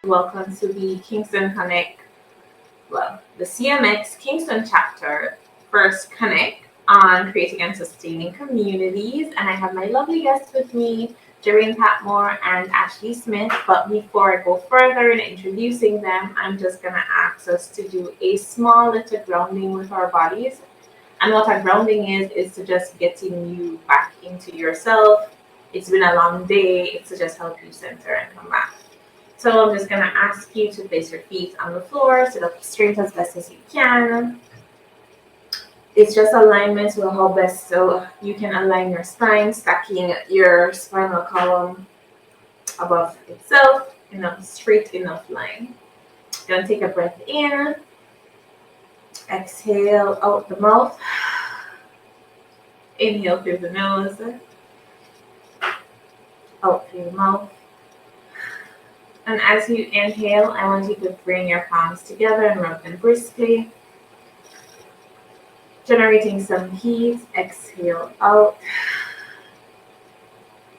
Welcome to the Kingston Connect, the CMX Kingston chapter first Connect on creating and sustaining communities. And I have my lovely guests with me, Jherane Patmore and Ashley Smith. But before I go further in introducing them, I'm just going to ask us to do a small little grounding with our bodies. And what a grounding is to just getting you back into yourself. It's been a long day. It's to just help you center and come back. So I'm just going to ask you to place your feet on the floor, sit up straight as best as you can. It's just alignment will help best so you can align your spine, stacking your spinal column above itself in a straight enough line. You're going to take a breath in, exhale out the mouth, inhale through the nose, out through the mouth. And as you inhale, I want you to bring your palms together and rub them briskly. Generating some heat, exhale out.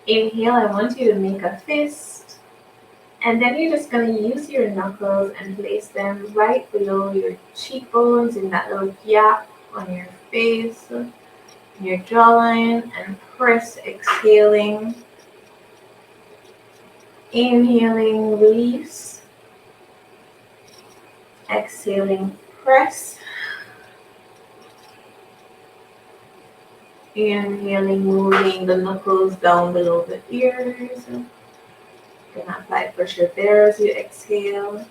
Inhale, I want you to make a fist. And then you're just going to use your knuckles and place them right below your cheekbones in that little gap on your face, your jawline, and press, exhaling. Inhaling, release. Exhaling, press. Inhaling, moving the knuckles down below the ears. Gonna apply pressure there as you exhale.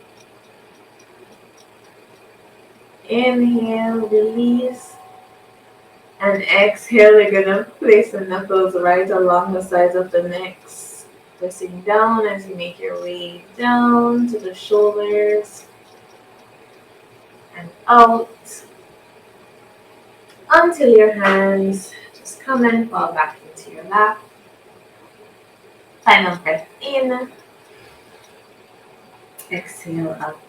Inhale, release. And exhale, you're gonna place the knuckles right along the sides of the neck. Pressing down as you make your way down to the shoulders and out until your hands just come and fall back into your lap. Final breath in, exhale out.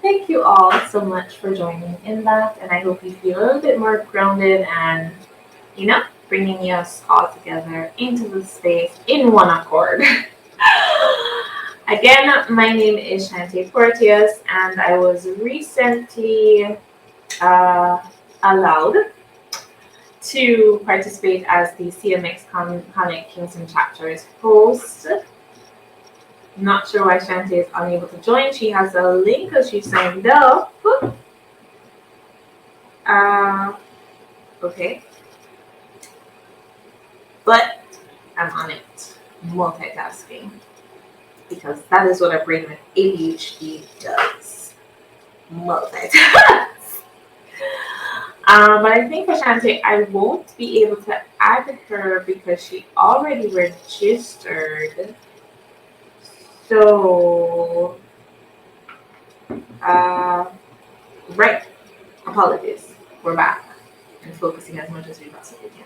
Thank you all so much for joining in that, and I hope you feel a little bit more grounded and, bringing us all together into the space in one accord. Again, my name is Shantae Porteous, and I was recently allowed to participate as the CMX Connect Kingston chapter's host. Not sure why Shantae is unable to join. She has a link because she signed up. Okay. But I'm on it, multitasking, because that is what a brain with ADHD does, multitask. But I think for Shantae, I won't be able to add her because she already registered. So, right, apologies, we're back and focusing as much as we possibly can.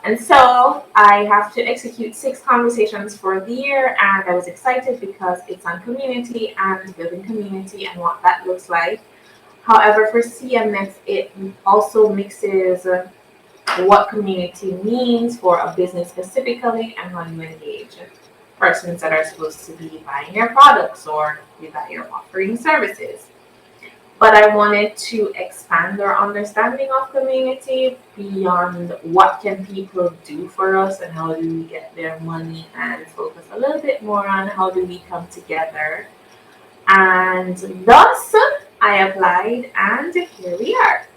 And so I have to execute 6 conversations for the year, and I was excited because it's on community and building community and what that looks like. However, for CMX, it also mixes what community means for a business specifically and how you engage persons that are supposed to be buying your products or that you're offering services. But I wanted to expand our understanding of community beyond what can people do for us and how do we get their money, and focus a little bit more on how do we come together. And thus, I applied, and here we are.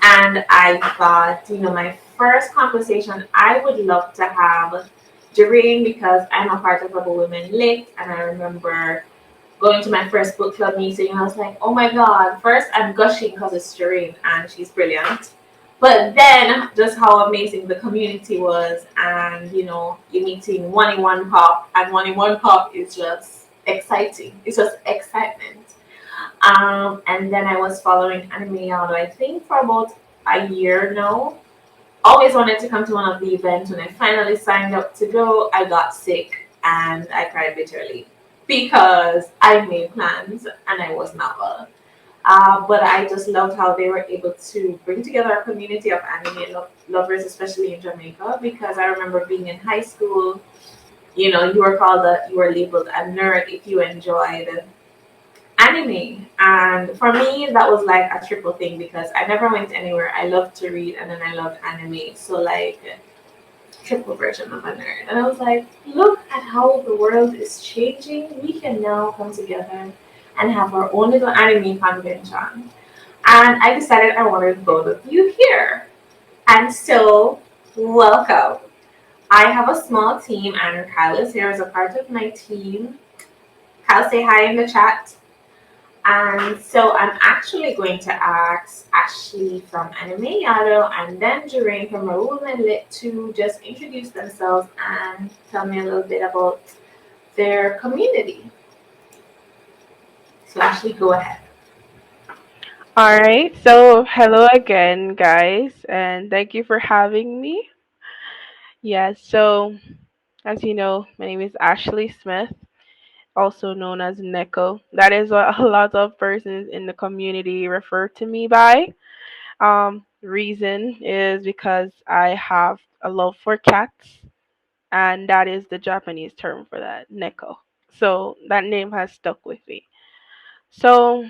And I thought, my first conversation, I would love to have Jherane, because I'm a part of a Women Lit, and I remember going to my first book club meeting, I was like, oh my God, first I'm gushing because it's Jherane and she's brilliant. But then just how amazing the community was, and you're meeting one in one pop, and one in one pop is just exciting. It's just excitement. And then I was following Anime Yado, I think for about a year now. Always wanted to come to one of the events. When I finally signed up to go, I got sick and I cried bitterly, because I made plans and I was not well. But I just loved how they were able to bring together a community of anime lovers, especially in Jamaica, because I remember being in high school, you were labeled a nerd if you enjoyed anime. And for me, that was like a triple thing because I never went anywhere. I loved to read and then I loved anime. So, like, triple version of a nerd. And I was like, look at how the world is changing. We can now come together and have our own little anime convention. And I decided I wanted both of you here. And so, welcome. I have a small team, and Kyle is here as a part of my team. Kyle, say hi in the chat. And so I'm actually going to ask Ashley from Anime Yado and then Jherane from Maroon and Lit to just introduce themselves and tell me a little bit about their community. So Ashley, go ahead. All right. So, hello again, guys, and thank you for having me. Yes. So, as you know, my name is Ashley Smith, also known as Neko. That is what a lot of persons in the community refer to me by. Reason is because I have a love for cats, and that is the Japanese term for that, Neko. So that name has stuck with me. So,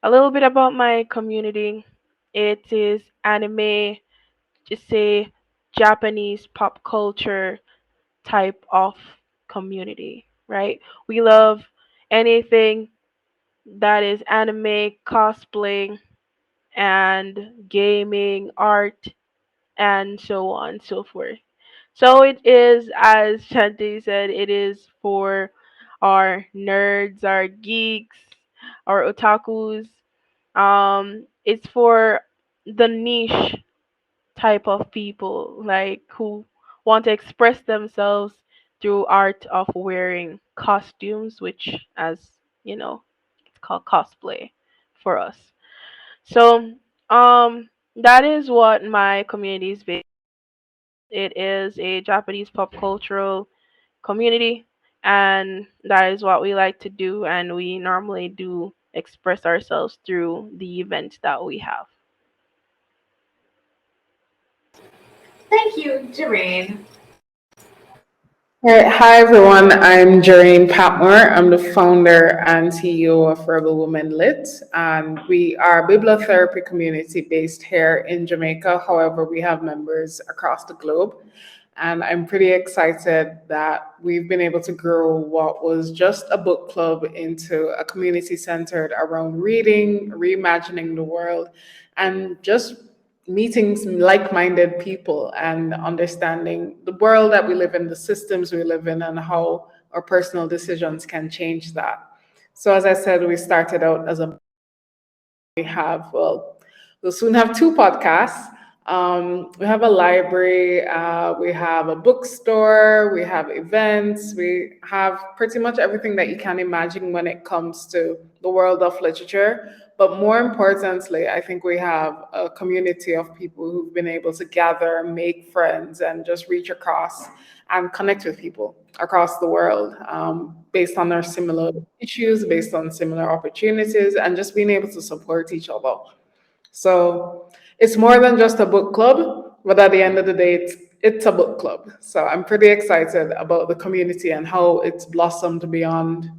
a little bit about my community. It is anime, just say Japanese pop culture type of community, right? We love anything that is anime, cosplay, and gaming, art, and so on and so forth. So it is, as Shantae said, it is for our nerds, our geeks, our otakus. It's for the niche type of people, like who want to express themselves through art of wearing costumes, which, as you know, it's called cosplay for us. So, that is what my community is based. It is a Japanese pop cultural community, and that is what we like to do, and we normally do express ourselves through the events that we have. Thank you, Jherane. All right. Hi, everyone. I'm Jherane Patmore. I'm the founder and CEO of Rebel Women Lit. And we are a bibliotherapy community based here in Jamaica. However, we have members across the globe. And I'm pretty excited that we've been able to grow what was just a book club into a community centered around reading, reimagining the world, and just meeting some like-minded people and understanding the world that we live in, the systems we live in, and how our personal decisions can change that. So as I said, we started out as a we have, well, we'll soon have two podcasts. We have a library, we have a bookstore, we have events, we have pretty much everything that you can imagine when it comes to the world of literature. But more importantly, I think we have a community of people who've been able to gather, make friends, and just reach across and connect with people across the world based on their similar issues, based on similar opportunities, and just being able to support each other. So it's more than just a book club, but at the end of the day, it's a book club. So I'm pretty excited about the community and how it's blossomed beyond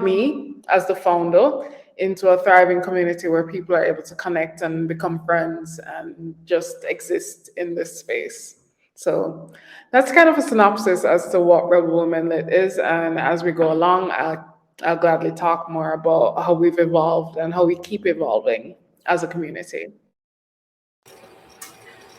me as the founder into a thriving community where people are able to connect and become friends and just exist in this space. So that's kind of a synopsis as to what Rebel Women Lit is. And as we go along, I'll gladly talk more about how we've evolved and how we keep evolving as a community.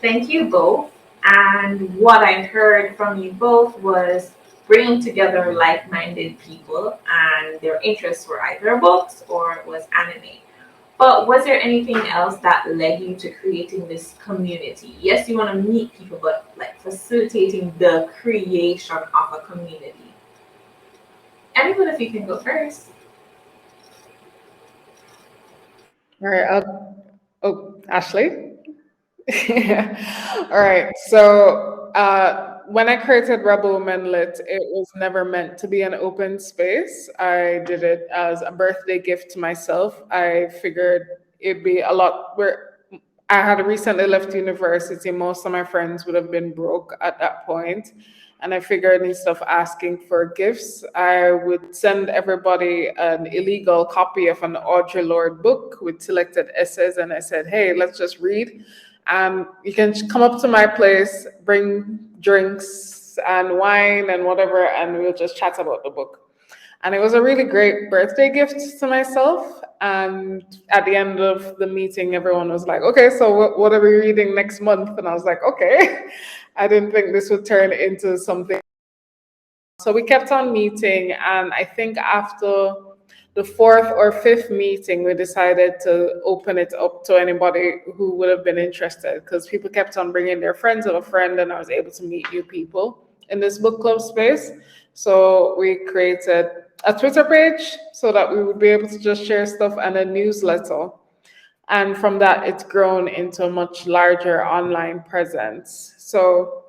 Thank you both. And what I heard from you both was bringing together like-minded people and their interests were either books or it was anime. But was there anything else that led you to creating this community? Yes, you want to meet people, but like facilitating the creation of a community. Anyone, if you can go first. All right. Oh, Ashley. All right. So when I created Rebel Women Lit, it was never meant to be an open space. I did it as a birthday gift to myself. I figured it'd be a lot where I had recently left university. Most of my friends would have been broke at that point. And I figured instead of asking for gifts, I would send everybody an illegal copy of an Audre Lorde book with selected essays. And I said, hey, let's just read. And you can come up to my place, bring drinks and wine and whatever, and we'll just chat about the book. And it was a really great birthday gift to myself. And at the end of the meeting, everyone was like, okay, so what are we reading next month? And I was like, okay. I didn't think this would turn into something. So we kept on meeting. And I think after the fourth or fifth meeting, we decided to open it up to anybody who would have been interested because people kept on bringing their friends of a friend, and I was able to meet new people in this book club space. So we created a Twitter page so that we would be able to just share stuff and a newsletter. And from that, it's grown into a much larger online presence. So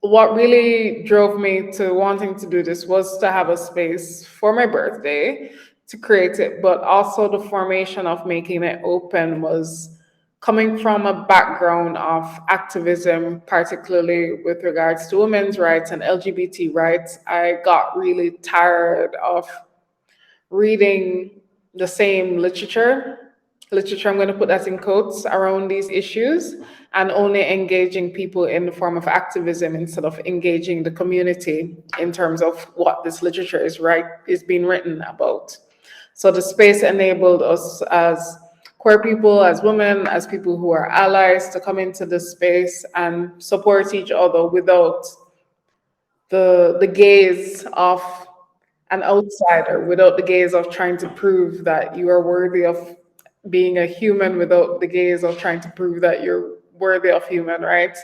what really drove me to wanting to do this was to have a space for my birthday to create it, but also the formation of making it open was coming from a background of activism, particularly with regards to women's rights and LGBT rights. I got really tired of reading the same literature, I'm going to put that in quotes, around these issues, and only engaging people in the form of activism instead of engaging the community in terms of what this literature is being written about. So the space enabled us as queer people, as women, as people who are allies to come into this space and support each other without the gaze of an outsider, without the gaze of trying to prove that you are worthy of being a human, without the gaze of trying to prove that you're worthy of human rights.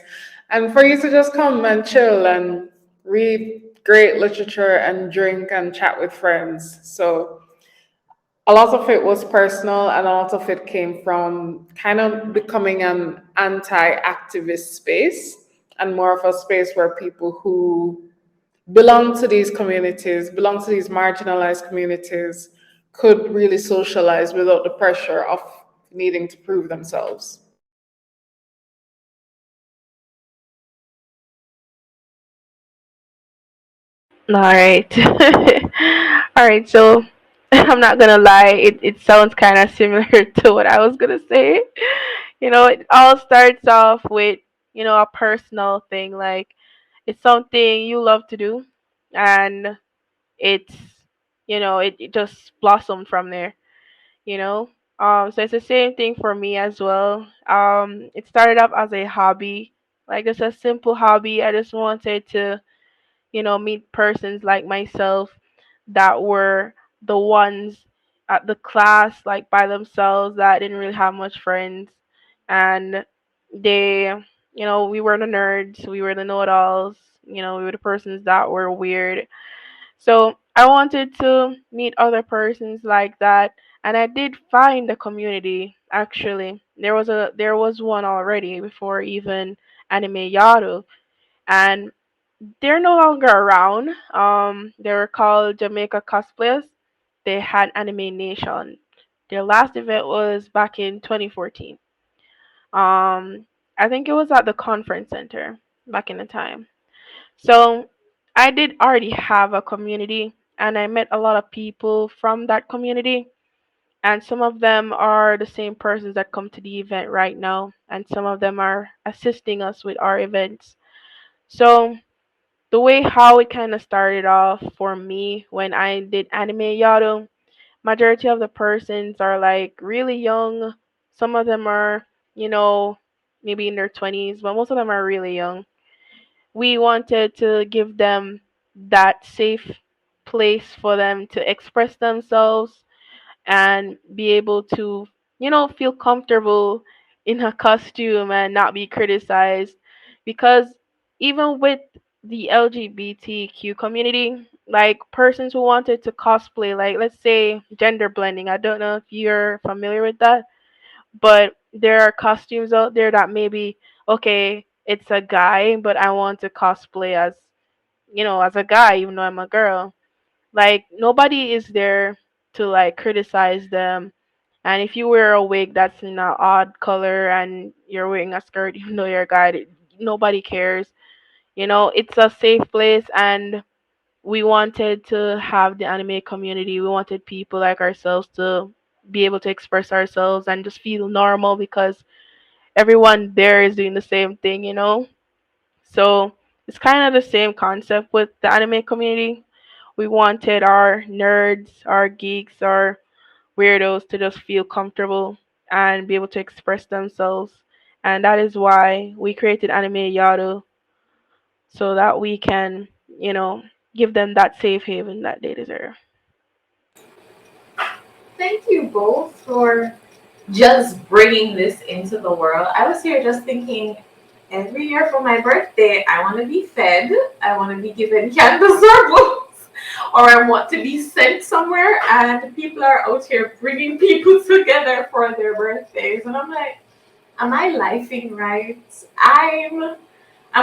And for you to just come and chill and read great literature and drink and chat with friends. So a lot of it was personal, and a lot of it came from kind of becoming an anti-activist space and more of a space where people who belong to these communities, belong to these marginalized communities, could really socialize without the pressure of needing to prove themselves. All right. All right. So I'm not gonna lie. It sounds kind of similar to what I was gonna say. It all starts off with a personal thing. Like it's something you love to do, and it's it just blossomed from there. You know. So it's the same thing for me as well. It started up as a hobby, like just a simple hobby. I just wanted to meet persons like myself that were the ones at the class, like by themselves, that didn't really have much friends. And they, we were the nerds, we were the know it alls, we were the persons that were weird. So I wanted to meet other persons like that. And I did find a community actually. There was one already before even anime Yado, and they're no longer around. They were called Jamaica Cosplayers. They had Anime Nation. Their last event was back in 2014. Um, I think it was at the conference center back in the time. So I did already have a community, and I met a lot of people from that community. And some of them are the same persons that come to the event right now, and some of them are assisting us with our events. So the way how it kind of started off for me when I did anime Yado, majority of the persons are like really young. Some of them are, you know, maybe in their 20s, but most of them are really young. We wanted to give them that safe place for them to express themselves and be able to, feel comfortable in a costume and not be criticized. Because even with the LGBTQ community, like persons who wanted to cosplay, like let's say gender blending, I don't know if you're familiar with that, but there are costumes out there that maybe, okay, it's a guy, but I want to cosplay as, as a guy, even though I'm a girl. Like nobody is there to like criticize them. And if you wear a wig that's in an odd color and you're wearing a skirt, even though you're a guy, nobody cares. It's a safe place, and we wanted to have the anime community. We wanted people like ourselves to be able to express ourselves and just feel normal because everyone there is doing the same thing. So it's kind of the same concept with the anime community. We wanted our nerds, our geeks, our weirdos to just feel comfortable and be able to express themselves. And that is why we created Anime Yado, so that we can, you know, give them that safe haven that they deserve. Thank you both for just bringing this into the world. I was here just thinking, every year for my birthday, I want to be fed, I want to be given candles or books, or I want to be sent somewhere, and people are out here bringing people together for their birthdays. And I'm like, am I lifing right? I'm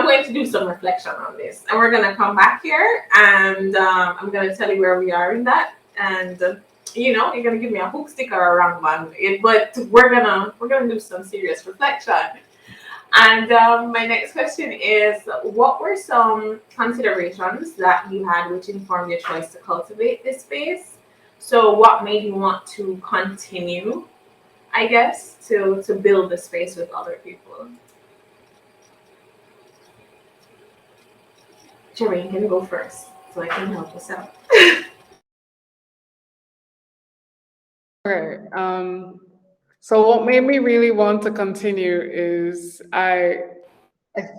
going to do some reflection on this, and we're gonna come back here, and I'm gonna tell you where we are in that, and you're gonna give me a hook sticker or a wrong one, but we're gonna do some serious reflection. And my next question is, what were some considerations that you had which informed your choice to cultivate this space? So, what made you want to continue, I guess, to build the space with other people? Jherane can go first so I can help us out. Okay. So what made me really want to continue is I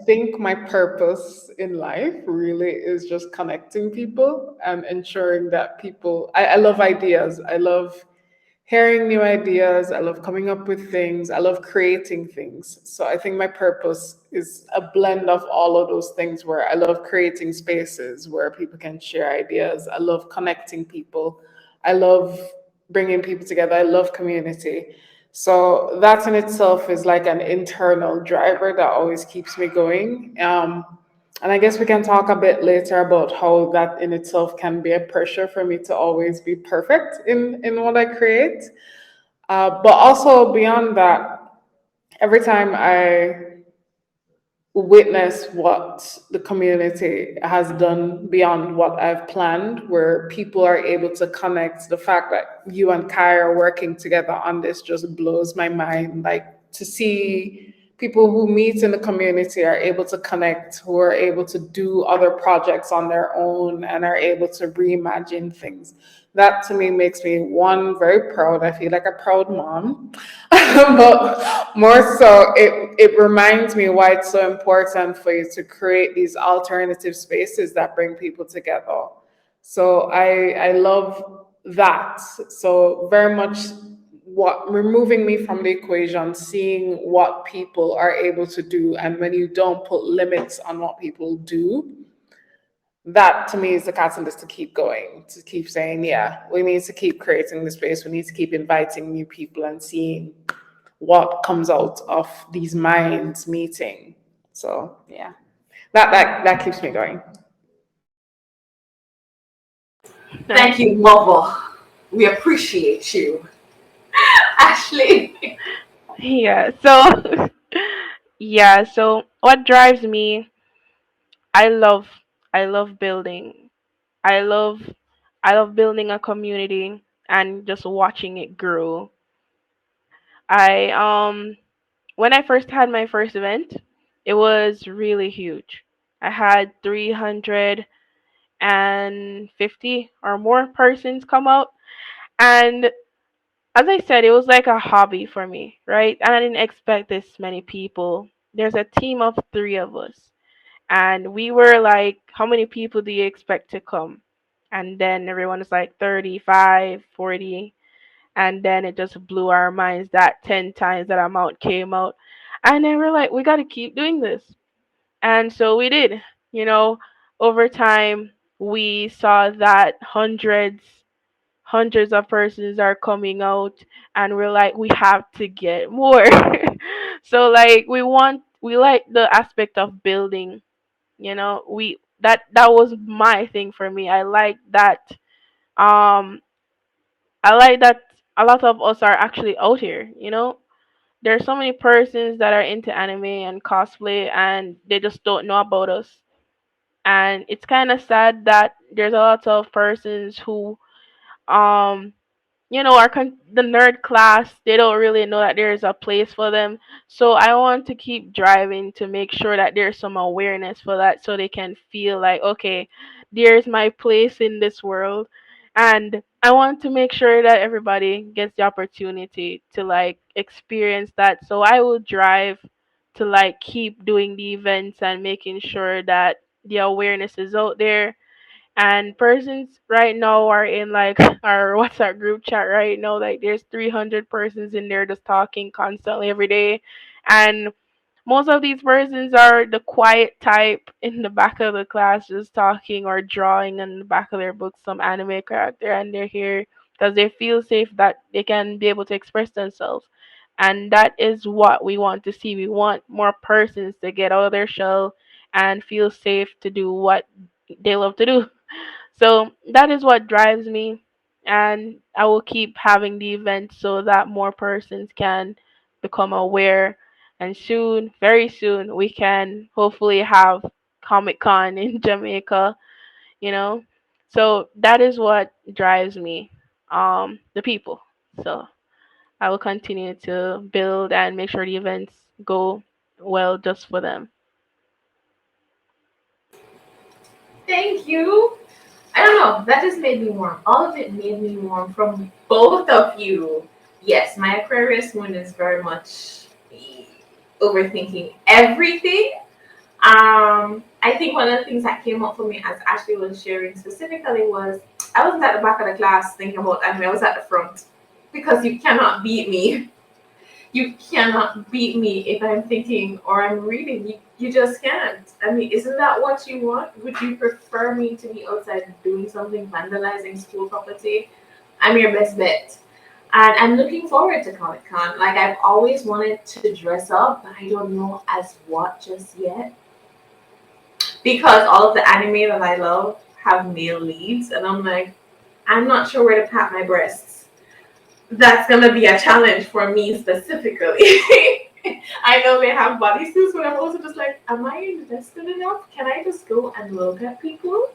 think my purpose in life really is just connecting people and ensuring that people I love ideas. I love hearing new ideas. I love coming up with things. I love creating things. So I think my purpose is a blend of all of those things where I love creating spaces where people can share ideas. I love connecting people. I love bringing people together. I love community. So that in itself is like an internal driver that always keeps me going. And I guess we can talk a bit later about how that in itself can be a pressure for me to always be perfect in what I create. But also beyond that, every time I witness what the community has done beyond what I've planned, where people are able to connect. The fact that you and Kai are working together on this just blows my mind. Like to see people who meet in the community are able to connect, who are able to do other projects on their own and are able to reimagine things. That to me makes me one very proud. I feel like a proud mom. But more so, it reminds me why it's so important for you to create these alternative spaces that bring people together. So I love that. So very much what removing me from the equation, seeing what people are able to do, and when you don't put limits on what people do, that to me is the catalyst to keep going, to keep saying, yeah, we need to keep creating the space, we need to keep inviting new people and seeing what comes out of these minds meeting. So yeah, that keeps me going. Thank Nice. you, Mobile. We appreciate you. Ashley. Yeah. So, yeah. So, what drives me? I love, I love building. I love, I love building a community and just watching it grow. I When I first had my first event, it was really huge. I had 350 or more persons come out, and as I said, it was like a hobby for me, right? And I didn't expect this many people. There's a team of three of us, and we were like, how many people do you expect to come? And then everyone was like 35, 40, and then it just blew our minds that 10 times that amount came out. And then we're like, we got to keep doing this. And so we did. You know, over time, we saw that hundreds of persons are coming out, and we're like, we have to get more. So like we like the aspect of building. We that was my thing for me. Um I like that a lot of us are actually out here. There's so many persons that are into anime and cosplay and they just don't know about us. And it's kind of sad that there's a lot of persons who um the nerd class, they don't really know that there's a place for them. So I want to keep driving to make sure that there's some awareness for that so they can feel like, okay, there's my place in this world. And I want to make sure that everybody gets the opportunity to like experience that. So I will drive to like keep doing the events and making sure that the awareness is out there, and persons right now are in like our WhatsApp group chat right now. Like there's 300 persons in there just talking constantly every day, and most of these persons are the quiet type in the back of the class, just talking or drawing in the back of their book some anime character, and they're here because they feel safe that they can be able to express themselves. And that is what we want to see. We want more persons to get out of their shell and feel safe to do what they love to do. So that is what drives me, and I will keep having the events so that more persons can become aware. And soon, very soon, we can hopefully have Comic Con in Jamaica, you know. So that is what drives me, the people. So I will continue to build and make sure the events go well just for them. Thank you. I don't know. That just made me warm. All of it made me warm from both of you. Yes, my Aquarius moon is very much overthinking everything. I think one of the things that came up for me as Ashley was sharing specifically was I wasn't at the back of the class thinking about anime. I was at the front because you cannot beat me. You cannot beat me if I'm thinking or I'm reading. You just can't. I mean, isn't that what you want? Would you prefer me to be outside doing something, vandalizing school property? I'm your best bet. And I'm looking forward to Comic Con. Like, I've always wanted to dress up, but I don't know as what just yet. Because all of the anime that I love have male leads, and I'm like, I'm not sure where to pat my breasts. That's gonna be a challenge for me specifically. I know they have bodysuits, but I'm also just like, am I invested enough? Can I just go and look at people?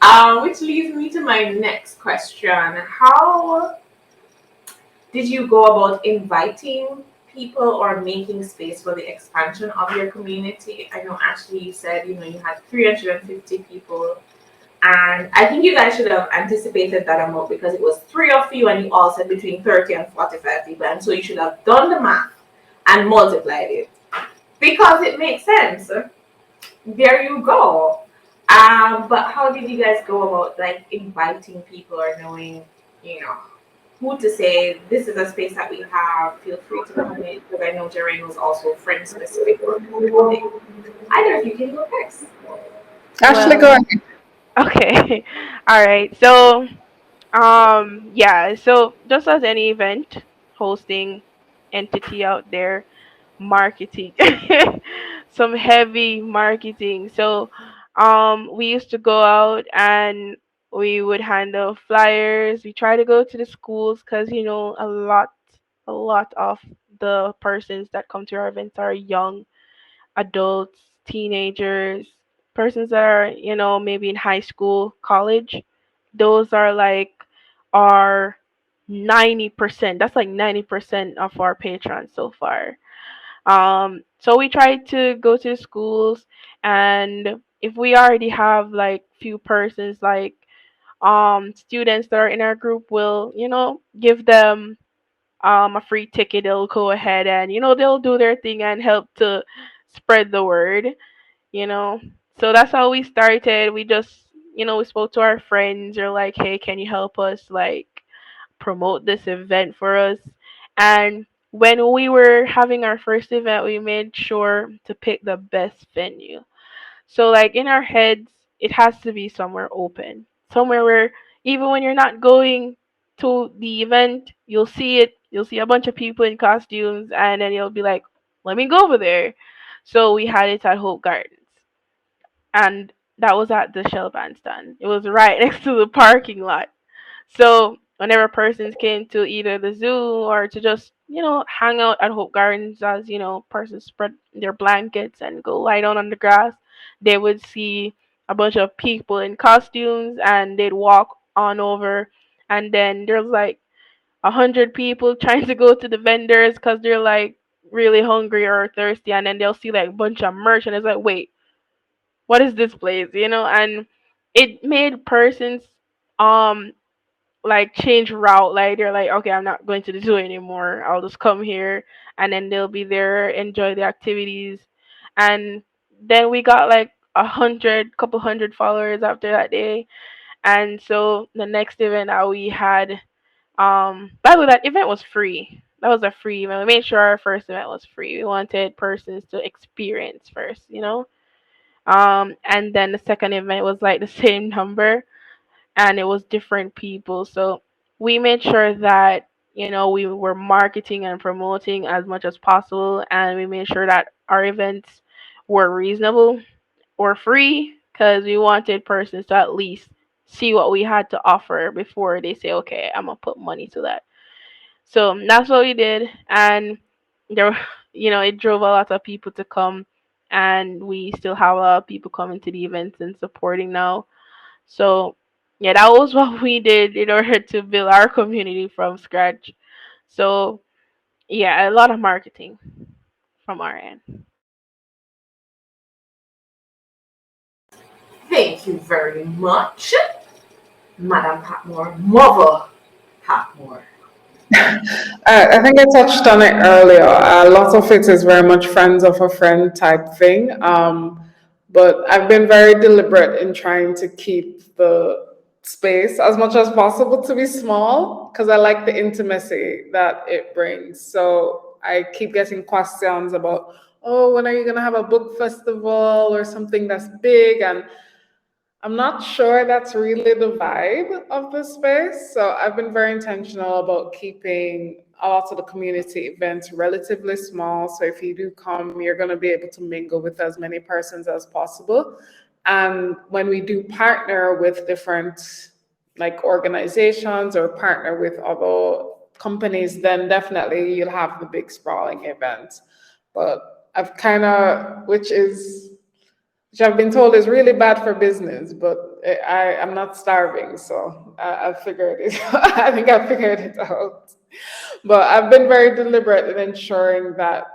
Uh, which leads me to my next question. How did you go about inviting people or making space for the expansion of your community? I know Ashley, you said you had 350 people, and I think you guys should have anticipated that amount because it was three of you and you all said between 30 and 45 people. And so you should have done the math and multiplied it because it makes sense. There you go. But how did you guys go about like inviting people or knowing, you know, who to say this is a space that we have? Feel free to come in because I know Jherane was also friend specific for building. Either of you can go first. Ashley, go Well, ahead. okay. All right. So yeah, so just as any event hosting entity out there, marketing, some heavy marketing. So, we used to go out and we would handle flyers. We try to go to the schools because a lot of the persons that come to our events are young adults, teenagers, persons that are, maybe in high school, college. Those are like our 90%. That's like 90% of our patrons so far. So we try to go to schools, and if we already have like few persons, like students that are in our group, will give them a free ticket. They'll go ahead and they'll do their thing and help to spread the word. you know so that's how we started. We just we spoke to our friends. Or like, hey, can you help us like promote this event for us? And when we were having our first event, we made sure to pick the best venue. So like in our heads, it has to be somewhere open, somewhere where even when you're not going to the event, you'll see it You'll see a bunch of people in costumes, and then you'll be like, let me go over there. So we had it at Hope Gardens, and that was at the Shell Bandstand. It was right next to the parking lot. So whenever persons came to either the zoo or to just, hang out at Hope Gardens, as persons spread their blankets and go lie down on the grass, they would see a bunch of people in costumes, and they'd walk on over, and then there's like 100 people trying to go to the vendors because they're like really hungry or thirsty, and then they'll see like a bunch of merch, and it's like, wait, what is this place? And it made persons um like change route. Like they're like, okay, I'm not going to the zoo anymore. I'll just come here, and then they'll be there, enjoy the activities, and then we got like couple hundred followers after that day. And so the next event that we had, by the way, that event was free. That was a free event. We made sure our first event was free. We wanted persons to experience first. And then the second event was like the same number, and it was different people. So we made sure that we were marketing and promoting as much as possible, and we made sure that our events were reasonable or free because we wanted persons to at least see what we had to offer before they say, okay, I'm gonna put money to that. So that's what we did, and there, it drove a lot of people to come, and we still have a lot of people coming to the events and supporting now. So, yeah, that was what we did in order to build our community from scratch. So, yeah, a lot of marketing from our end. Thank you very much, Madam Patmore, Mother Patmore. I think I touched on it earlier. A lot of it is very much friends of a friend type thing. But I've been very deliberate in trying to keep the space as much as possible to be small because I like the intimacy that it brings. So I keep getting questions about, oh, when are you going to have a book festival or something that's big? And I'm not sure that's really the vibe of the space. So I've been very intentional about keeping a lot of the community events relatively small. So if you do come, you're going to be able to mingle with as many persons as possible. And when we do partner with different like organizations or partner with other companies, then definitely you'll have the big sprawling events. But I've kind of, which I've been told is really bad for business, but I'm not starving, so I figured it. I think I figured it out. But I've been very deliberate in ensuring that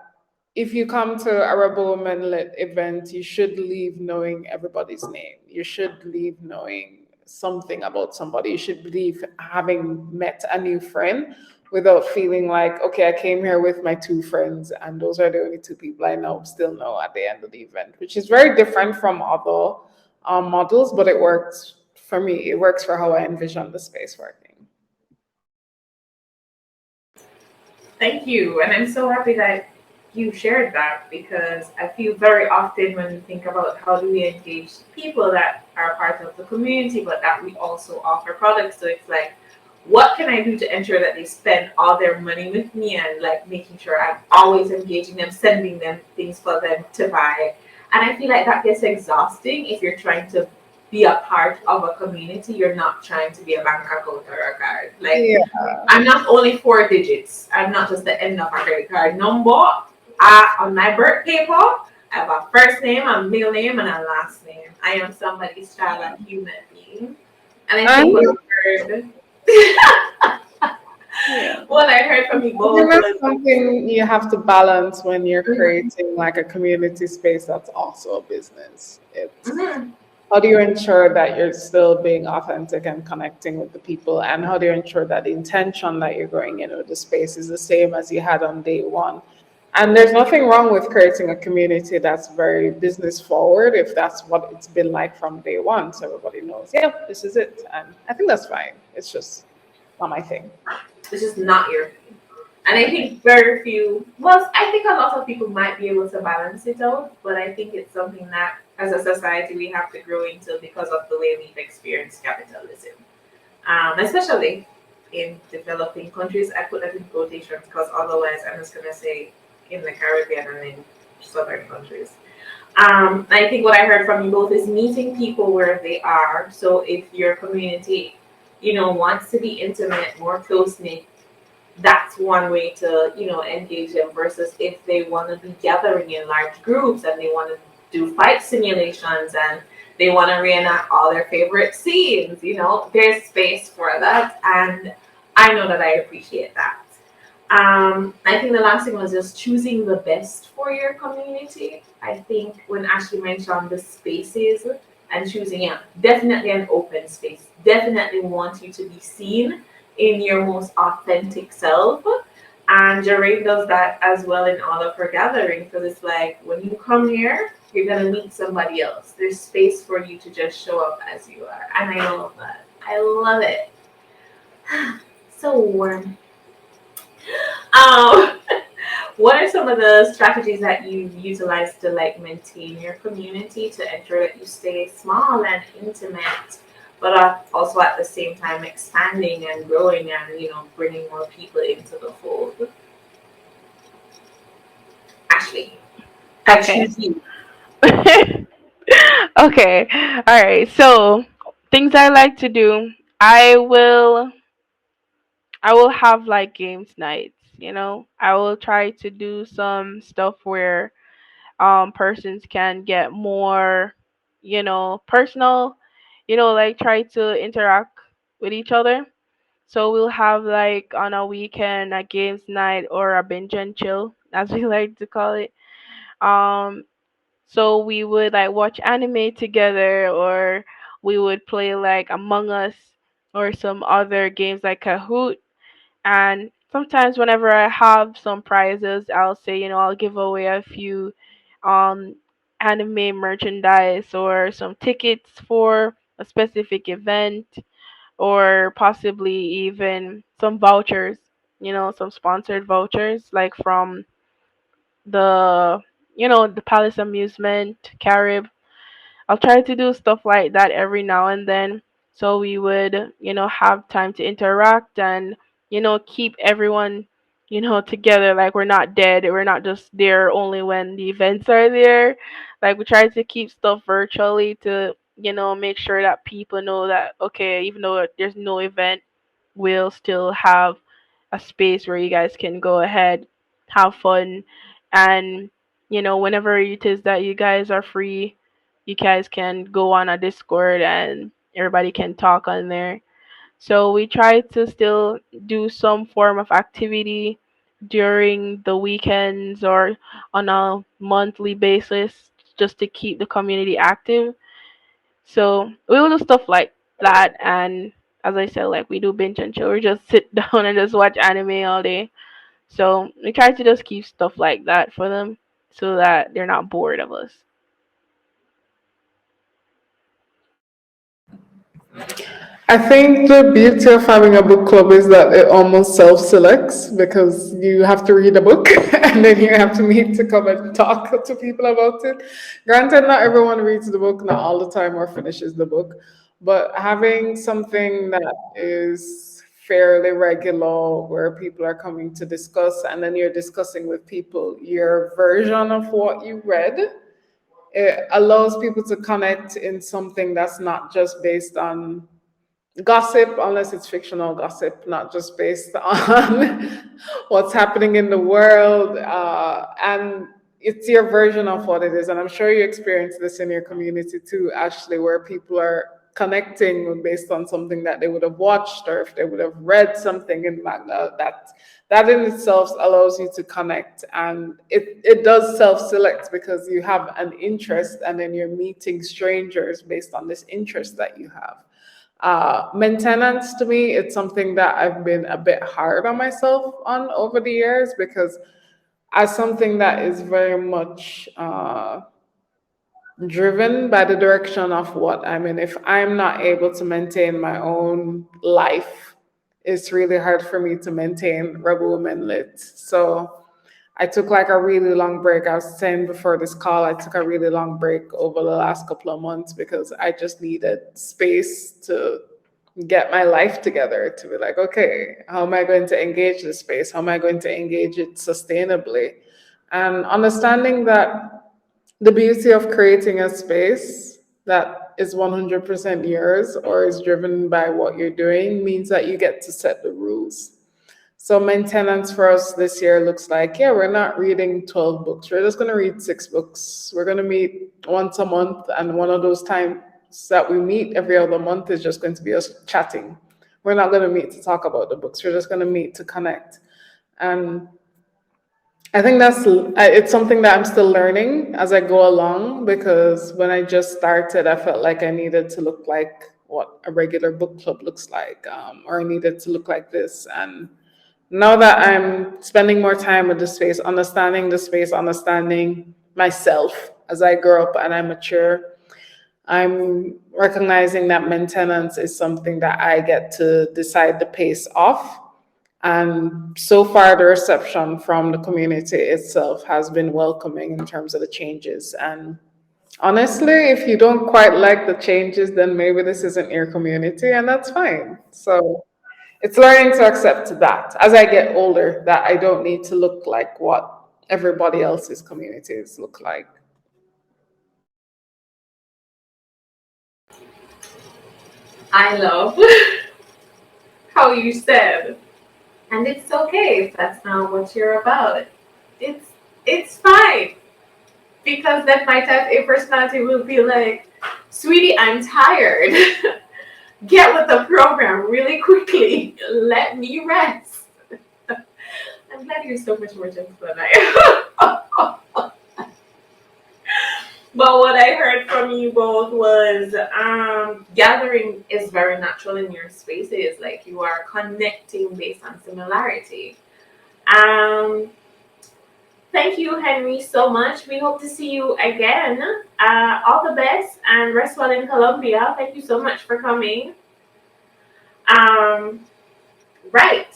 if you come to a Rebel Women Lit event, you should leave knowing everybody's name. You should leave knowing something about somebody. You should leave having met a new friend without feeling like, okay, I came here with my two friends, and those are the only two people I know, still know at the end of the event, which is very different from other models, but it works for me. It works for how I envision the space working. Thank you. And I'm so happy that you shared that because I feel very often when we think about how do we engage people that are part of the community, but that we also offer products. So it's like, what can I do to ensure that they spend all their money with me and like making sure I'm always engaging them, sending them things for them to buy. And I feel like that gets exhausting if you're trying to be a part of a community. You're not trying to be a bank account or a card. Like Yeah. I'm not only four digits. I'm not just the end of a credit card number. On my birth paper, I have a first name, a middle name, and a last name. I am somebody's child and human being. And I think what And I heard, yeah. what I heard from you I think both that's was, something you have to balance when you're mhm, creating like a community space that's also a business. It's mhm. how do you ensure that you're still being authentic and connecting with the people, and how do you ensure that the intention that you're going in with the space is the same as you had on day one? And there's nothing wrong with creating a community that's very business forward if that's what it's been like from day one, so everybody knows, yeah, this is it. And I think that's fine. It's just not my thing. It's just not your thing. And I Yeah. think very few, well, I think a lot of people might be able to balance it out, but I think it's something that as a society we have to grow into because of the way we've experienced capitalism. Especially in developing countries. I put that in quotations because otherwise I'm just gonna say in the Caribbean and in southern countries. I think what I heard from you both is meeting people where they are. So if your community, wants to be intimate, more close knit, that's one way to, engage them versus if they want to be gathering in large groups and they want to do fight simulations and they want to reenact all their favorite scenes, there's space for that. And I know that I appreciate that. I think the last thing was just choosing the best for your community. I think when Ashley mentioned the spaces and choosing, yeah, definitely an open space. Definitely want you to be seen in your most authentic self. And Jherane does that as well in all of her gatherings because it's like when you come here, you're gonna meet somebody else. There's space for you to just show up as you are, and I love that. I love it. So warm. Um, what are some of the strategies that you utilize to like maintain your community to ensure that you stay small and intimate, but also at the same time expanding and growing and bringing more people into the fold? Ashley, I Okay. choose you. Okay. All right. So, things I like to do, I will I will have like games nights, you know. I will try to do some stuff where persons can get more, personal, like try to interact with each other. So we'll have like on a weekend a games night or a binge and chill, as we like to call it. Um, so we would like watch anime together, or we would play like Among Us or some other games like Kahoot. And sometimes whenever I have some prizes, I'll say, I'll give away a few um anime merchandise or some tickets for a specific event, or possibly even some vouchers, some sponsored vouchers like from the the Palace Amusement, Carib. I'll try to do stuff like that every now and then, so we would, have time to interact and, keep everyone, together. Like we're not dead. We're not just there only when the events are there. Like we try to keep stuff virtually to, make sure that people know that, okay, even though there's no event, we'll still have a space where you guys can go ahead, have fun, and, whenever it is that you guys are free, you guys can go on a Discord and everybody can talk on there. So we try to still do some form of activity during the weekends or on a monthly basis just to keep the community active. So we will do stuff like that, and as I said, like we do binge and chill. We just sit down and just watch anime all day. So we try to just keep stuff like that for them so that they're not bored of us. I think the beauty of having a book club is that it almost self selects because you have to read a book and then you have to meet to come and talk to people about it. Granted, not everyone reads the book, not all the time, or finishes the book, but having something that is fairly regular where people are coming to discuss and then you're discussing with people your version of what you read, it allows people to connect in something that's not just based on gossip, unless it's fictional gossip, not just based on what's happening in the world. And it's your version of what it is. And I'm sure you experience this in your community too, Ashley, where people are connecting based on something that they would have watched or if they would have read something in manga. That in itself allows you to connect, and it does self-select because you have an interest and then you're meeting strangers based on this interest that you have. Maintenance to me, it's something that I've been a bit hard on myself on over the years because as something that is very much driven by the direction of what I'm in. If I'm not able to maintain my own life, it's really hard for me to maintain Rebel Women Lit. So I took like a really long break. I was saying before this call, I took a really long break over the last couple of months because I just needed space to get my life together to be like, okay, how am I going to engage this space? How am I going to engage it sustainably? And understanding that the beauty of creating a space that is 100% yours or is driven by what you're doing means that you get to set the rules. So maintenance for us this year looks like, yeah, we're not reading 12 books. We're just going to read 6 books. We're going to meet once a month, and one of those times that we meet every other month is just going to be us chatting. We're not going to meet to talk about the books. We're just going to meet to connect. And I think it's something that I'm still learning as I go along, because when I just started, I felt like I needed to look like what a regular book club looks like, or I needed to look like this. And now that I'm spending more time with the space, understanding myself as I grow up and I mature, I'm recognizing that maintenance is something that I get to decide the pace of. And so far, the reception from the community itself has been welcoming in terms of the changes. And honestly, if you don't quite like the changes, then maybe this isn't your community, and that's fine. So it's learning to accept that as I get older, that I don't need to look like what everybody else's communities look like. I love how you said, and it's okay if that's not what you're about. It's it's fine, because then my type A personality will be like, sweetie, I'm tired. Get with the program really quickly. Let me rest. I'm glad you're so much more gentle than I am. But what I heard from you both was gathering is very natural in your spaces. Like you are connecting based on similarity. Um, Thank you, Henry, so much. We hope to see you again. All the best and rest well in Colombia. Thank you so much for coming. Um, right.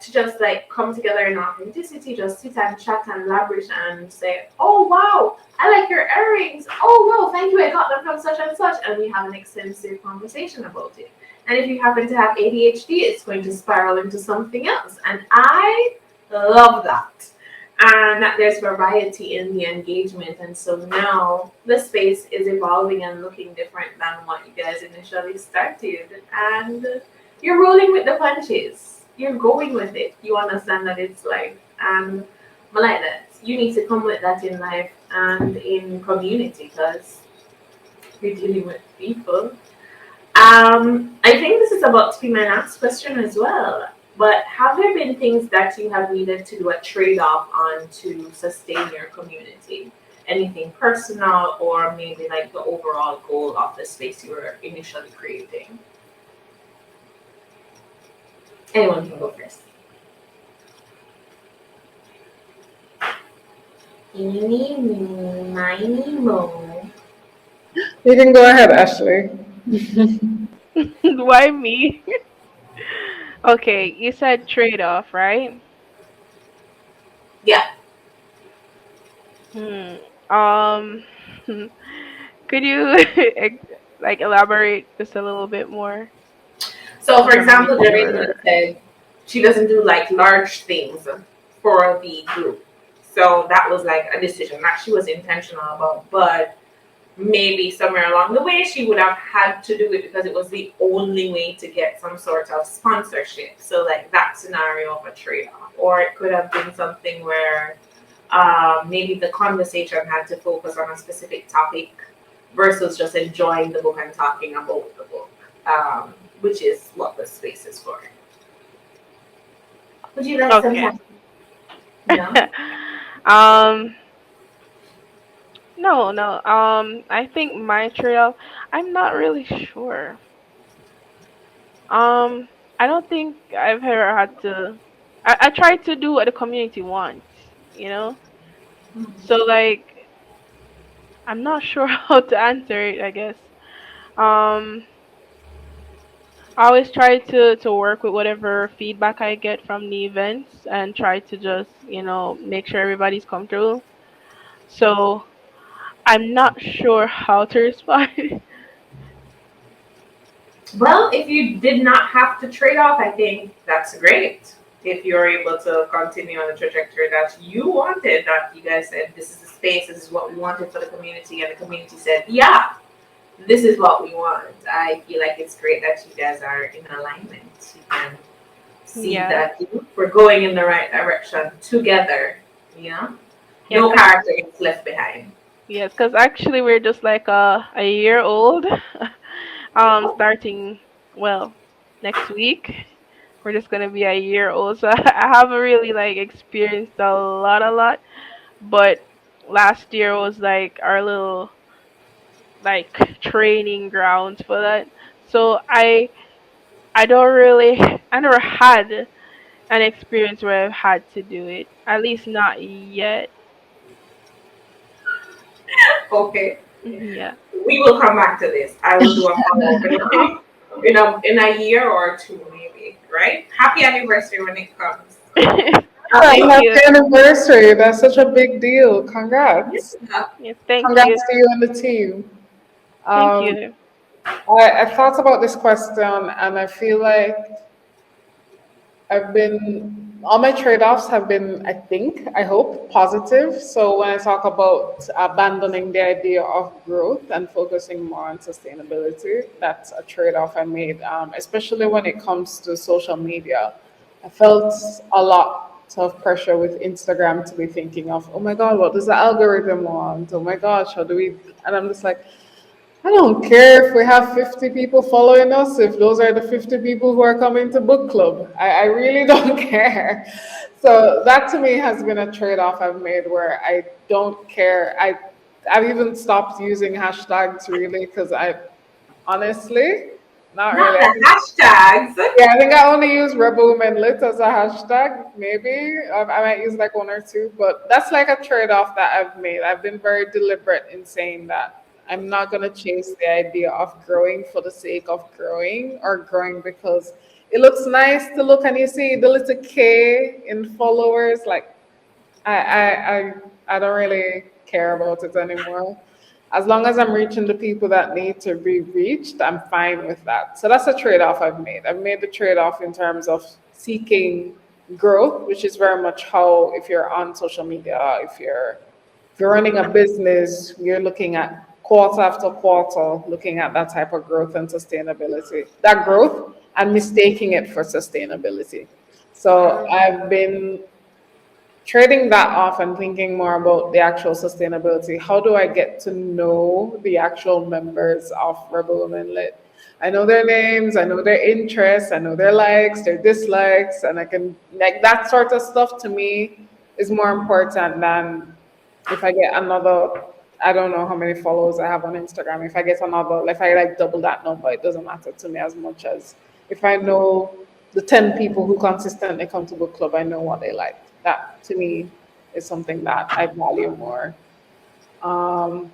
To just like come together in authenticity, just sit and chat and elaborate and say, oh wow, I like your earrings. Oh wow, thank you. I got them from such and such. And we have an extensive conversation about it. And if you happen to have ADHD, it's going to spiral into something else. And I love that. And that there's variety in the engagement. And so now the space is evolving and looking different than what you guys initially started. And you're rolling with the punches. You're going with it. You understand that it's life. And I like that. You need to come with that in life and in community because you're dealing with people. I think this is about to be my last question as well. But have there been things that you have needed to do a trade off on to sustain your community? Anything personal or maybe like the overall goal of the space you were initially creating? Anyone can go first. Eeny, meeny, miny, mo. You can go ahead, Ashley. Why me? Okay, you said trade off, right? Yeah. Hmm. Um, could you like elaborate just a little bit more? So, I'm for trying to make example, Jherane sure. said she doesn't do like large things for the group. So that was like a decision that she was intentional about. But maybe somewhere along the way she would have had to do it because it was the only way to get some sort of sponsorship. So like that scenario of a trade-off. Or it could have been something where maybe the conversation had to focus on a specific topic versus just enjoying the book and talking about the book, which is what the space is for. Would you like some Okay. time? No? um, no, no. I think my trade off. I'm not really sure. Um, I don't think I've ever had to. I tried to do what the community wants, you know. So like, I'm not sure how to answer it. I guess. Um, I always try to work with whatever feedback I get from the events and try to just make sure everybody's comfortable. So I'm not sure how to respond. Well, if you did not have to trade off, I think that's great. If you're able to continue on the trajectory that you wanted, that you guys said, this is the space, this is what we wanted for the community, and the community said, yeah, this is what we want. I feel like it's great that you guys are in alignment. You can see Yes. that we're going in the right direction together. You know, Yes. no character gets left behind. Yes, because actually we're just like a year old. Starting, well, next week. We're just gonna be a year old. So I haven't really like experienced a lot. But last year was like our little like training grounds for that. So I don't really I never had an experience where I've had to do it. At least not yet. Okay, Yeah. we will come back to this. I will do a follow up in a year or two, maybe. Right? Happy anniversary when it comes. Thank Happy you. anniversary. That's such a big deal. Congrats. Yeah. Yes, thank you. Congrats to you and the team. Thank Um, you. I thought about this question and I feel like I've been, all my trade offs have been, I think, I hope, positive. So when I talk about abandoning the idea of growth and focusing more on sustainability, that's a trade off I made, especially when it comes to social media. I felt a lot of pressure with Instagram to be thinking of, oh my God, what does the algorithm want? Oh my gosh, how do we? And I'm just like, I don't care if we have 50 people following us, if those are the 50 people who are coming to book club. I really don't care. So that to me has been a trade-off I've made where I don't care. I've even stopped using hashtags really because I honestly, not Not really. the hashtags. Yeah, I think I only use Rebel Women Lit as a hashtag, maybe. I might use like one or two, but that's like a trade off that I've made. I've been very deliberate in saying that I'm not going to chase the idea of growing for the sake of growing or growing because it looks nice to look and you see the little K in followers. Like, I, I, I, I don't really care about it anymore. As long as I'm reaching the people that need to be reached, I'm fine with that. So that's a trade off I've made. I've made the trade off in terms of seeking growth, which is very much how, if you're on social media, if you're running a business, you're looking at quarter after quarter, looking at that type of growth and sustainability, that growth and mistaking it for sustainability. So I've been trading that off and thinking more about the actual sustainability. How do I get to know the actual members of Rebel Women Lit? I know their names, I know their interests, I know their likes, their dislikes, and I can, like, that sort of stuff to me is more important than if I get another, I don't know how many followers I have on Instagram. If I get another, if I like double that number, it doesn't matter to me as much as if I know the 10 people who consistently come to book club, I know what they like. That to me is something that I value more. Um,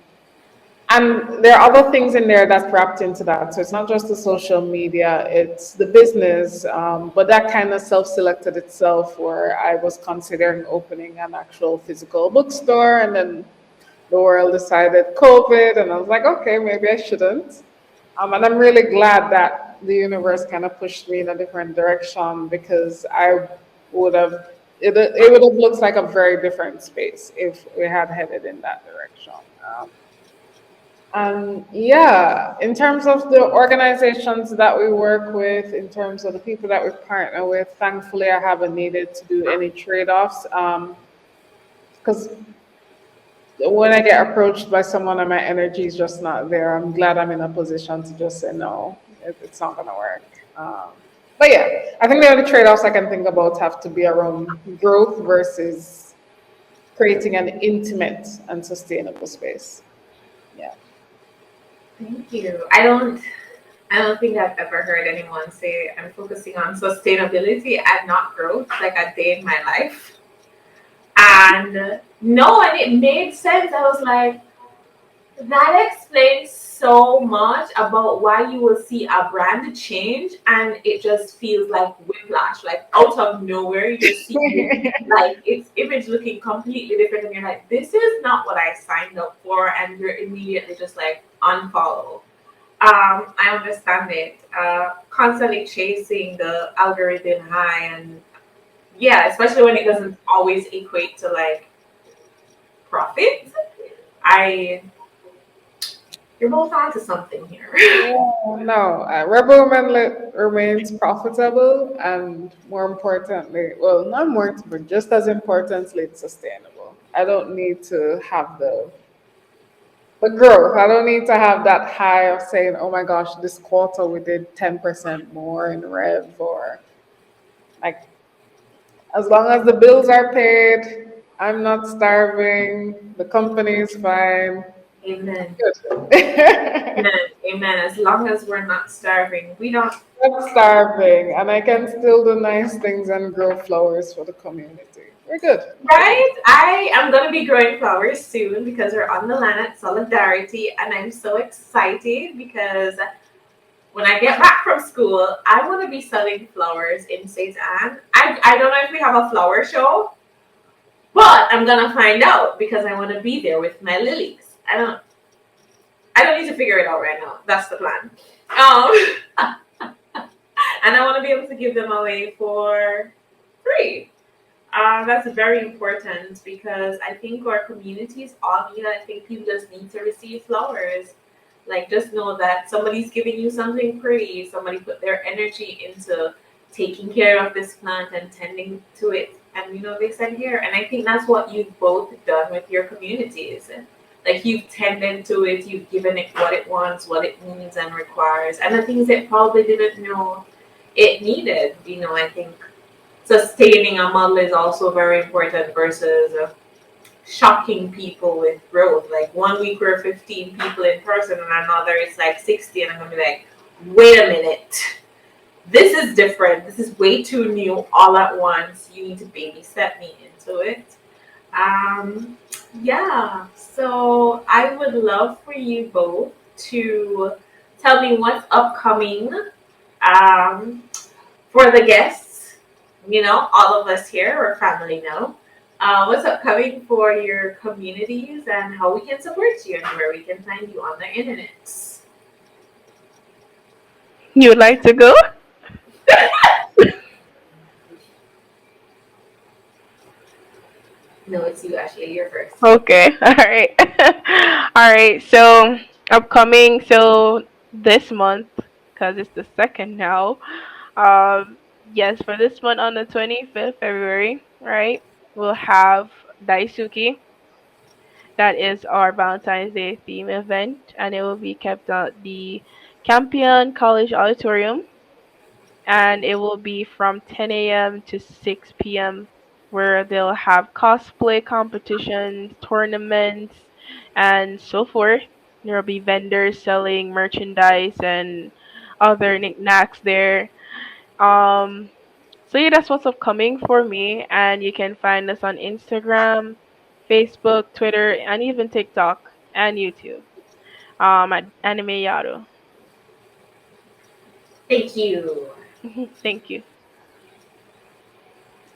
and there are other things in there that's wrapped into that. So it's not just the social media, it's the business. But that kind of self selected itself where I was considering opening an actual physical bookstore. And then the world decided COVID. And I was like, okay, maybe I shouldn't. And I'm really glad that the universe kind of pushed me in a different direction because I would have, it would have looked like a very different space if we had headed in that direction. And yeah, in terms of the organizations that we work with, in terms of the people that we partner with, thankfully I haven't needed to do any trade-offs. Because when I get approached by someone and my energy is just not there, I'm glad I'm in a position to just say no, it's not gonna work. But yeah, I think the only trade-offs I can think about have to be around growth versus creating an intimate and sustainable space. Yeah. Thank you. I don't think I've ever heard anyone say I'm focusing on sustainability and not growth like a day in my life. And no, and it made sense. I was like, that explains so much about why you will see a brand change and it just feels like whiplash, like out of nowhere. You just see like its image looking completely different, and you're like, this is not what I signed up for, and you're immediately just like unfollow. I understand it. Constantly chasing the algorithm high, and yeah, especially when it doesn't always equate to like profit. I You're both onto something here. Yeah, no, Rebel Women Lit remains profitable and more importantly, well, not more, but just as importantly, it's sustainable. I don't need to have the growth. I don't need to have that high of saying, oh my gosh, this quarter we did 10% more in rev, or like, as long as the bills are paid, I'm not starving, the company is fine. Amen. Good. Amen. Amen. As long as we're not starving, we don't. Not starving, and I can still do nice things and grow flowers for the community. We're good. We're good. Right? I am going to be growing flowers soon because we're on the land at Solidarity, and I'm so excited because when I get back from school, I want to be selling flowers in St. Anne. I don't know if we have a flower show, but I'm going to find out because I want to be there with my lilies. I don't need to figure it out right now. That's the plan. And I want to be able to give them away for free. That's very important because I think our communities all need. I think people just need to receive flowers. Like, just know that somebody's giving you something pretty. Somebody put their energy into taking care of this plant and tending to it. And they said here. And I think that's what you've both done with your communities. Like, you've tended to it, you've given it what it wants, what it needs and requires, and the things it probably didn't know it needed. I think sustaining a model is also very important versus shocking people with growth. Like, 1 week we're 15 people in person, and another it's like 60, and I'm gonna be like, wait a minute. This is different. This is way too new all at once. You need to baby step me into it. Um, yeah, so I would love for you both to tell me what's upcoming um, for the guests. All of us here, we're family now. What's upcoming for your communities and how we can support you and where we can find you on the internet. You would like to go? No, it's you, Ashley. You're first. Okay. All right. All right. So upcoming. So this month, because it's the second now. Yes, for this month on the 25th February, right? We'll have Daisuki. That is our Valentine's Day theme event, and it will be kept at the Campion College Auditorium, and it will be from 10 a.m. to 6 p.m., where they'll have cosplay competitions, tournaments, and so forth. There will be vendors selling merchandise and other knickknacks there. Um, so yeah, that's what's upcoming for me, and you can find us on Instagram, Facebook, Twitter, and even TikTok and YouTube. At Anime Yado. Thank you. Thank you.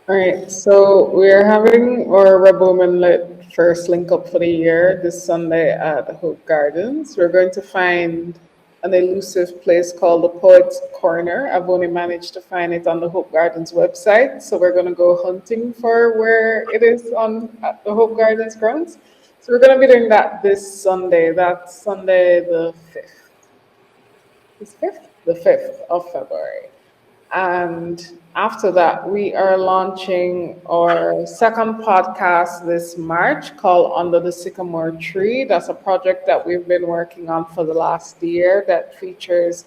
All right, so we're having our Rebel Women Lit first link up for the year this Sunday at Hope Gardens. We're going to find an elusive place called the Poets Corner. I've only managed to find it on the Hope Gardens website, so we're going to go hunting for where it is on at the Hope Gardens grounds. So we're going to be doing that this Sunday. That's Sunday the 5th. Is 5th? The 5th of February. And after that, we are launching our second podcast this March called Under the Sycamore Tree. That's a project that we've been working on for the last year that features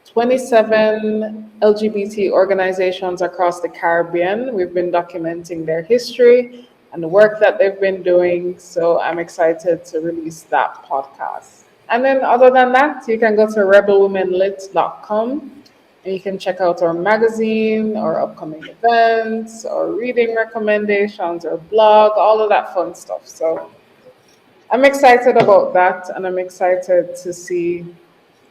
27 LGBT organizations across the Caribbean. We've been documenting their history and the work that they've been doing. So I'm excited to release that podcast. And then, other than that, you can go to rebelwomenlit.com and you can check out our magazine, our upcoming events, our reading recommendations, our blog, all of that fun stuff. So I'm excited about that, and I'm excited to see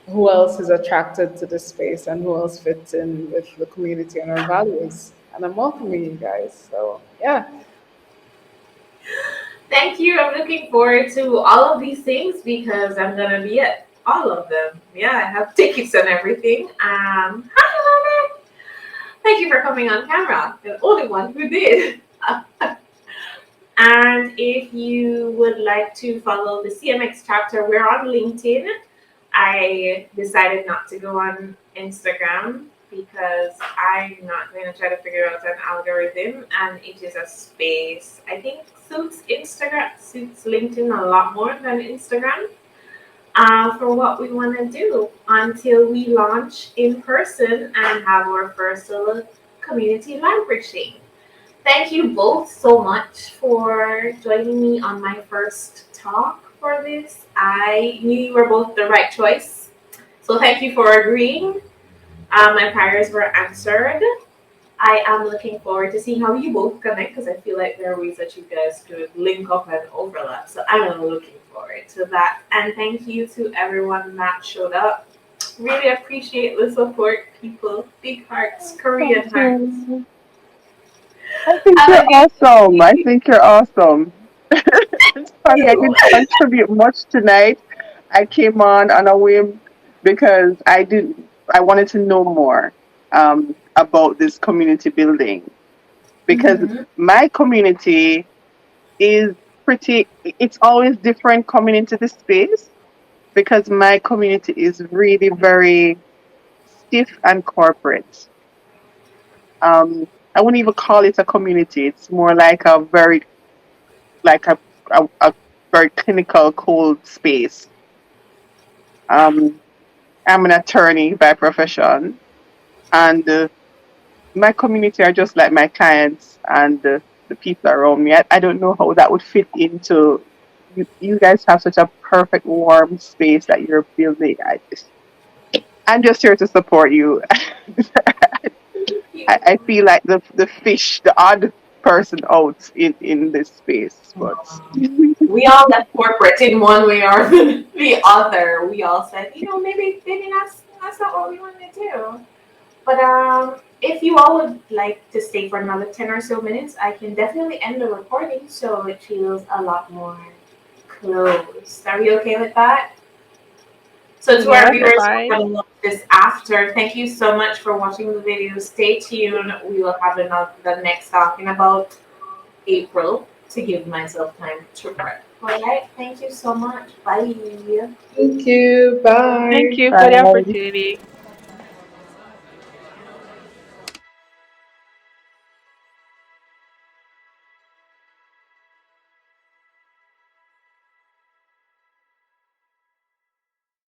who else is attracted to this space and who else fits in with the community and our values. And I'm welcoming you guys. So, yeah. Thank you. I'm looking forward to all of these things because I'm gonna be at all of them. Yeah, I have tickets and everything. Hi, Lana. Thank you for coming on camera. The only one who did. And if you would like to follow the CMX chapter, we're on LinkedIn. I decided not to go on Instagram because I'm not going to try to figure out an algorithm, and it is a space I think suits LinkedIn a lot more than Instagram for what we want to do until we launch in person and have our first little community language. Thank you both so much for joining me on my first talk for this. I knew you were both the right choice. So thank you for agreeing. My prayers were answered. I am looking forward to seeing how you both connect because I feel like there are ways that you guys could link up and overlap. So I'm looking forward to that. And thank you to everyone that showed up. Really appreciate the support, people. Big hearts, Thank Korean hearts. you. I think Have you're a awesome. I good think you're awesome. Sorry, I day. didn't contribute much tonight. I came on a whim because I wanted to know more about this community building because Mhm. my community is it's always different coming into the space because my community is really very stiff and corporate. I wouldn't even call it a community. It's more like a very like a very clinical, cold space. Um, I'm an attorney by profession, and my community are just like my clients and the people around me. I don't know how that would fit into. You guys have such a perfect, warm space that you're building. I'm just here to support you. Thank I you. feel like the fish, the odd person out in this space, but We all left corporate in one way or the other. We all said, maybe that's not what we want to do. But if you all would like to stay for another 10 or so minutes, I can definitely end the recording so it feels a lot more closed. Are you okay with that? So to our Yes, viewers who are fine. going to watch this after, thank you so much for watching the video. Stay tuned. We will have another the next talk in about April to give myself time to prep. All right. Thank you so much. Bye. Thank you. Thank Bye. you for the bye. opportunity.